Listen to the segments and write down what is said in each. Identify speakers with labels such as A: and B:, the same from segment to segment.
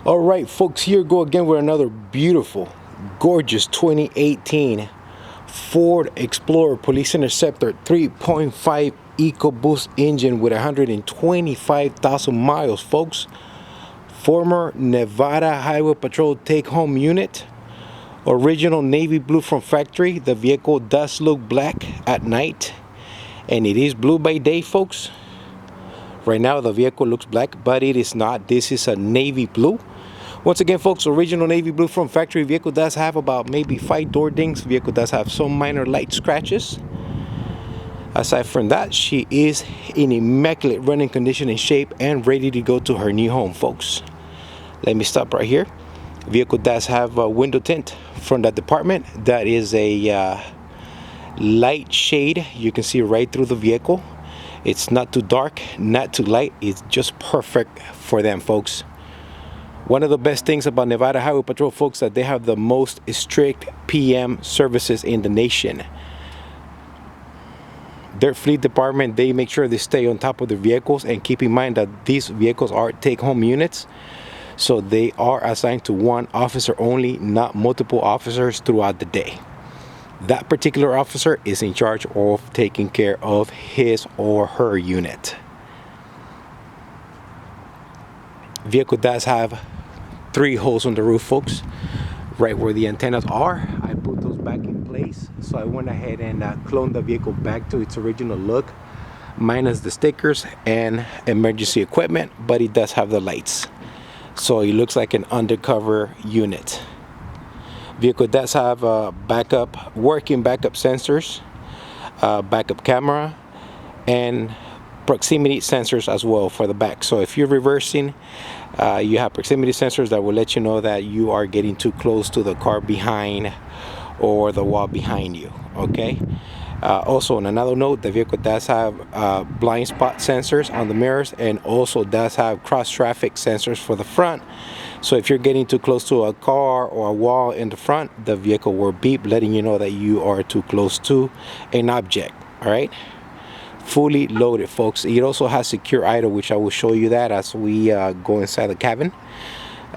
A: All right, folks, here go again with another beautiful, gorgeous 2018 Ford Explorer Police Interceptor 3.5 EcoBoost engine with 125,000 miles, folks. Former Nevada Highway Patrol take-home unit. Original navy blue from factory. The vehicle does look black at night, and it is blue by day, folks. Right now the vehicle looks black, but it is not. This is a navy blue. Once again, folks, original navy blue from factory. Vehicle does have about maybe 5 door dings. Vehicle does have some minor light scratches. Aside from that, she is in immaculate running condition and shape and ready to go to her new home, folks. Let me stop right here. Vehicle does have a window tint from that department. That is a light shade. You can see right through the vehicle. It's not too dark, not too light. It's just perfect for them, folks. One of the best things about Nevada Highway Patrol, folks, that they have the most strict PM services in the nation. Their fleet department, they make sure they stay on top of the vehicles, and keep in mind that these vehicles are take-home units. So they are assigned to one officer only, not multiple officers throughout the day. That particular officer is in charge of taking care of his or her unit. Vehicle does have 3 holes on the roof, folks, right where the antennas are. I put those back in place, so I went ahead and cloned the vehicle back to its original look, minus the stickers and emergency equipment, but it does have the lights, so it looks like an undercover unit. Vehicle does have working backup sensors, backup camera, and proximity sensors as well for the back. So if you're reversing, you have proximity sensors that will let you know that you are getting too close to the car behind or the wall behind you. Okay. Also, on another note, the vehicle does have blind spot sensors on the mirrors, and also does have cross traffic sensors for the front. So if you're getting too close to a car or a wall in the front, the vehicle will beep, letting you know that you are too close to an object. All right. Fully loaded, folks. It also has secure idle, which I will show you that as we go inside the cabin.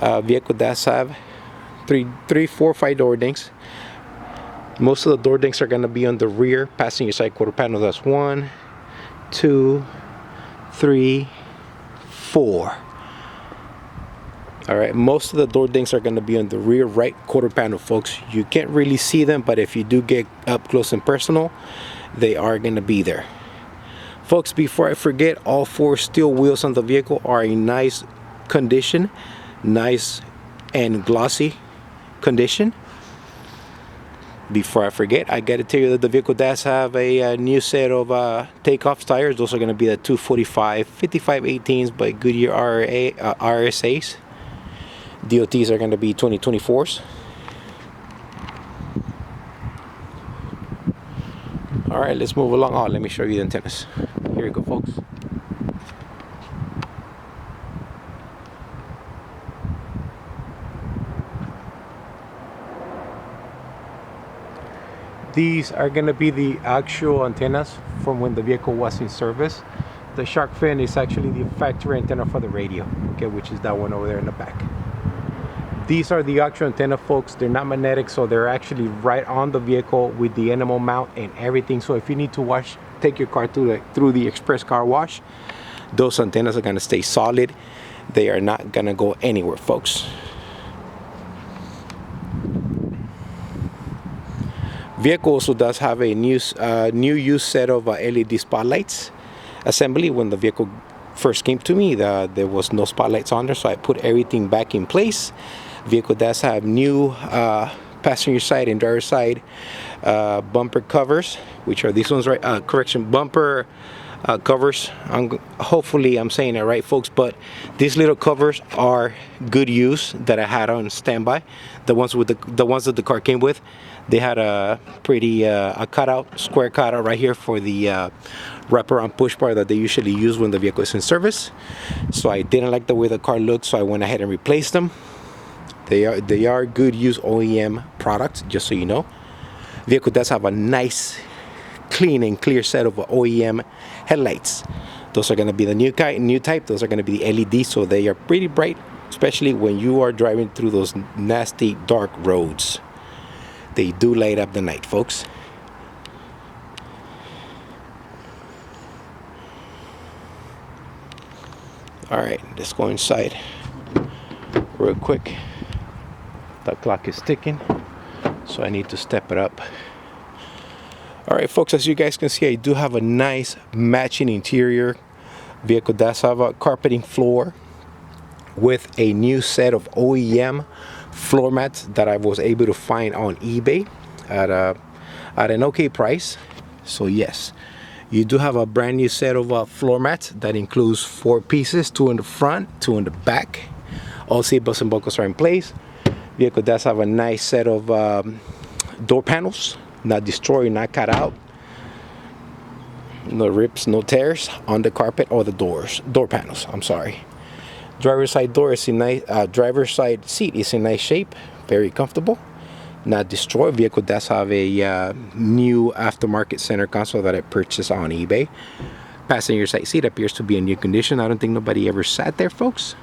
A: Vehicle does have 3, 4, 5 door dings. Most of the door dings are going to be on the rear passenger side quarter panel. That's 1, 2, 3, 4. All right, most of the door dings are going to be on the rear right quarter panel, folks. You can't really see them, but if you do get up close and personal, they are going to be there. Folks, before I forget, all 4 steel wheels on the vehicle are in nice condition, nice and glossy condition. Before I forget, I gotta tell you that the vehicle does have a new set of takeoff tires. Those are gonna be the 245 5518s by Goodyear RSAs. DOTs are gonna be 2024s. All right, let's move along. Oh, let me show you the antennas. Here you go, folks. These are going to be the actual antennas from when the vehicle was in service. The shark fin is actually the factory antenna for the radio, okay, which is that one over there in the back. These are the actual antenna, folks. They're not magnetic, so they're actually right on the vehicle with the enamel mount and everything. So if you need to take your car through the express car wash, those antennas are going to stay solid. They are not going to go anywhere, folks. Vehicle also does have a new use set of LED spotlights assembly. When the vehicle first came to me, there was no spotlights on there, so I put everything back in place. Vehicle does have new passenger side and driver side bumper covers, which are these ones, right? Bumper covers. Hopefully I'm saying it right, folks, but these little covers are good use that I had on standby. The ones that the car came with, they had a pretty square cutout right here for the wraparound push bar that they usually use when the vehicle is in service. So I didn't like the way the car looked, so I went ahead and replaced them. They are good use OEM products, just so you know. Vehicle does have a nice clean and clear set of OEM headlights. Those are going to be the new type. Those are going to be the LED, so they are pretty bright especially when you are driving through those nasty dark roads. They do light up the night, folks. All right, let's go inside real quick. The clock is ticking, so I need to step it up. All right, folks, as you guys can see, I do have a nice matching interior. Vehicle does have a carpeting floor with a new set of OEM floor mats that I was able to find on eBay at an okay price. So yes, you do have a brand new set of floor mats that includes 4 pieces, 2 in the front, 2 in the back. All seat belts and buckles are in place. Vehicle does have a nice set of door panels, not destroyed, not cut out. No rips, no tears on the carpet or the door panels. I'm sorry. Driver's side door is in nice. Driver's side seat is in nice shape, very comfortable, not destroyed. Vehicle does have a new aftermarket center console that I purchased on eBay. Passenger side seat appears to be in new condition. I don't think nobody ever sat there, folks.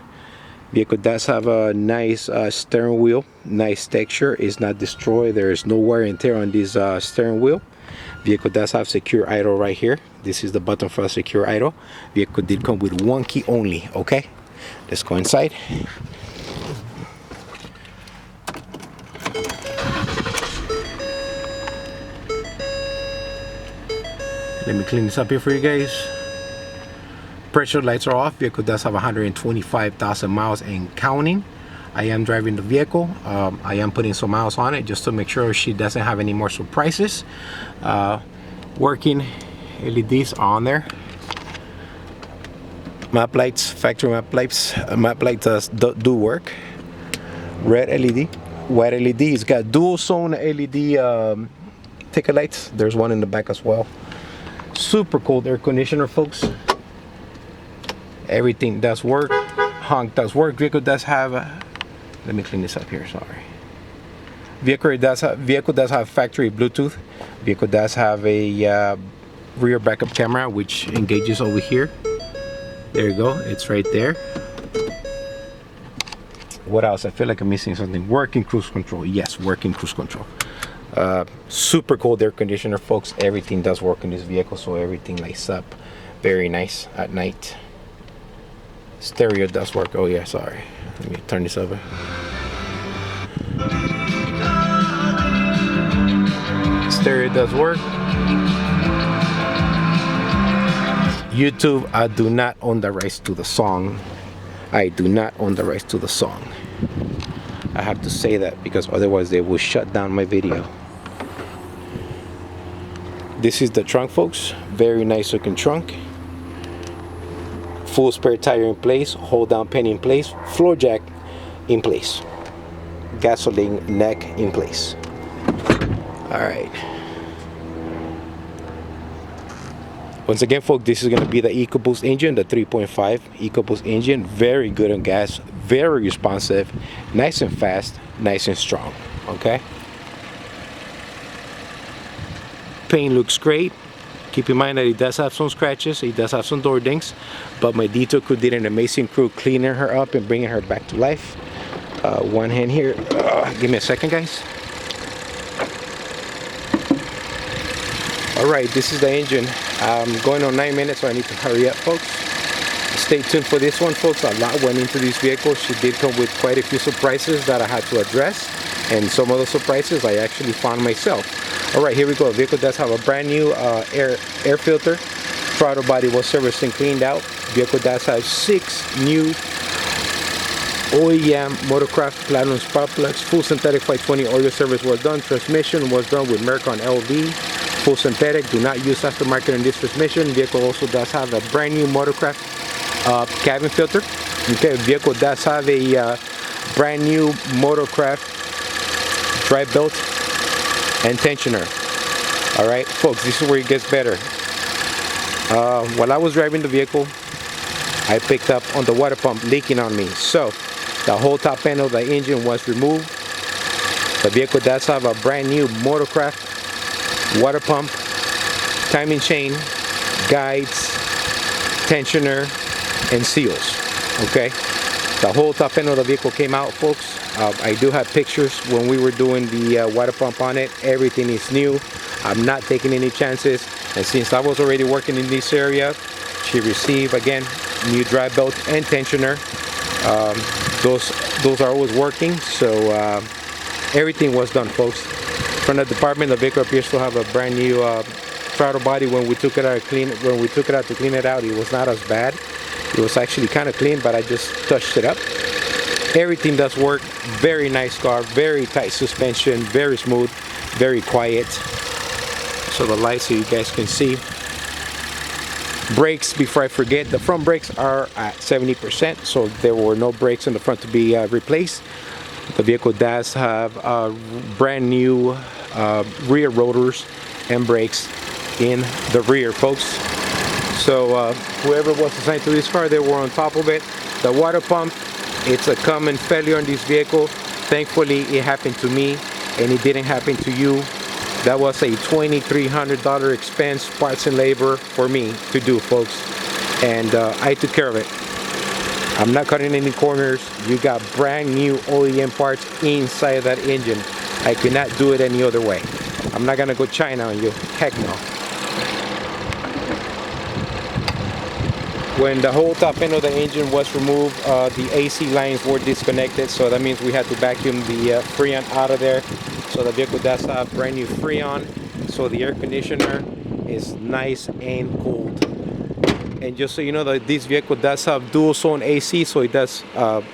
A: Vehicle does have a nice steering wheel, nice texture, is not destroyed. There is no wear and tear on this steering wheel. Vehicle does have secure idle right here. This is the button for a secure idle. Vehicle did come with 1 key only. Okay, let's go inside. Let me clean this up here for you guys. Pressure lights are off. Vehicle does have 125,000 miles and counting. I am driving the vehicle. I am putting some miles on it just to make sure she doesn't have any more surprises. Working LEDs on there. Map lights, factory map lights. Map lights do work. Red LED, white LED. It's got dual zone LED ticket lights. There's one in the back as well. Super cold air conditioner, folks. Everything does work. Honk does work. Vehicle does have let me clean this up here, sorry. Vehicle does have factory Bluetooth. Vehicle does have a rear backup camera which engages over here. There you go, it's right there. What else? I feel like I'm missing something. Working cruise control. Yes, working cruise control. Super cold air conditioner, folks. Everything does work in this vehicle, so everything lights up very nice at night. Stereo does work. Oh yeah, sorry. Let me turn this over. Stereo does work. YouTube, I do not own the rights to the song. I do not own the rights to the song. I have to say that because otherwise they will shut down my video. This is the trunk, folks. Very nice looking trunk. Full spare tire in place, hold down penny in place, floor jack in place, gasoline neck in place. All right. Once again, folks, this is going to be the EcoBoost engine, the 3.5 EcoBoost engine. Very good on gas, very responsive, nice and fast, nice and strong. Okay. Paint looks great. Keep in mind that it does have some scratches, it does have some door dings, but my detail crew did an amazing crew cleaning her up and bringing her back to life. One hand here. Give me a second, guys. All right, this is the engine. I'm going on 9 minutes, so I need to hurry up, folks. Stay tuned for this one, folks. A lot went into this vehicle. She did come with quite a few surprises that I had to address, and some of those surprises I actually found myself. All right, here we go. The vehicle does have a brand new air filter. Throttle body was serviced and cleaned out. Vehicle does have 6 new OEM Motorcraft Platinum spark plugs. Full synthetic 520 oil service was done. Transmission was done with Mercon LV. Full synthetic. Do not use aftermarket in this transmission. Vehicle also does have a brand new Motorcraft cabin filter. Okay, vehicle does have a brand new Motorcraft drive belt and tensioner. All right, folks, this is where it gets better. While I was driving the vehicle, I picked up on the water pump leaking on me. So the whole top panel of the engine was removed. The vehicle does have a brand new Motorcraft water pump, timing chain, guides, tensioner, and seals. Okay, The whole top end of the vehicle came out, folks. I do have pictures when we were doing the water pump on it. Everything is new. I'm not taking any chances. And since I was already working in this area, she received, again, new drive belt and tensioner. Those are always working. So everything was done, folks. From the department, the vehicle appears to have a brand new throttle body. When we took it out to clean it out, it was not as bad. It was actually kind of clean, but I just touched it up. Everything does work. Very nice car, very tight suspension, very smooth, very quiet. So the lights so you guys can see. Brakes, before I forget, the front brakes are at 70%, so there were no brakes in the front to be replaced. The vehicle does have brand new rear rotors and brakes in the rear, folks. So whoever was assigned to this car, they were on top of it. The water pump, it's a common failure on this vehicle. Thankfully, it happened to me and it didn't happen to you. That was a $2,300 expense, parts and labor for me to do, folks. And I took care of it. I'm not cutting any corners. You got brand new OEM parts inside that engine. I could not do it any other way. I'm not gonna go China on you. Heck no. When the whole top end of the engine was removed, the AC lines were disconnected, so that means we had to vacuum the Freon out of there. So the vehicle does have brand new Freon, so the air conditioner is nice and cold. And just so you know, that this vehicle does have dual zone AC, so it does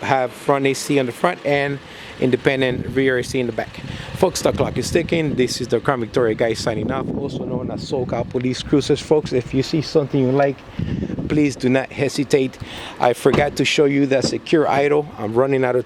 A: have front AC on the front and independent rear AC in the back. Folks, the clock is ticking. This is the Crown Victoria guy signing off, also known as SoCal Police Cruisers. Folks, if you see something you like, please do not hesitate. I forgot to show you that secure idle. I'm running out of